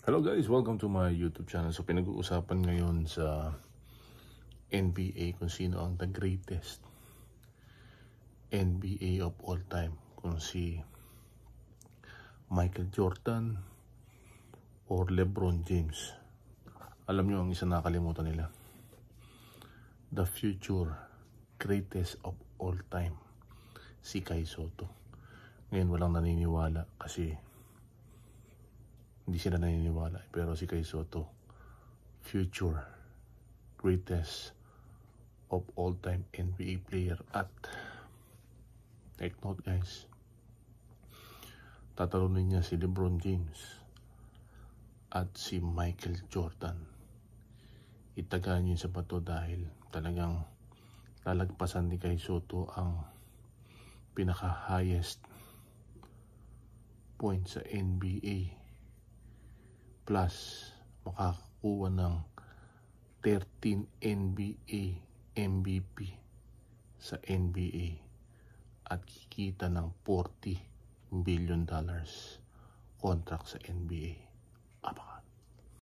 Hello guys, welcome to my YouTube channel. So pinag-uusapan ngayon sa NBA kung sino ang the greatest NBA of all time. Kung si Michael Jordan or LeBron James. Alam nyo ang isa nakalimutan nila. The future greatest of all time. Si Kai Sotto. Ngayon walang naniniwala kasi hindi sila naniniwala, pero si Kai Sotto, future greatest of all time NBA player. At take note guys, tatalunin niya si LeBron James at si Michael Jordan. Itagaan niyo sa bato dahil talagang lalagpasan ni Kai Sotto ang pinaka highest point sa NBA, plus makakuha ng 13 NBA MVP sa NBA at kikita ng $40 billion contract sa NBA. Apakan.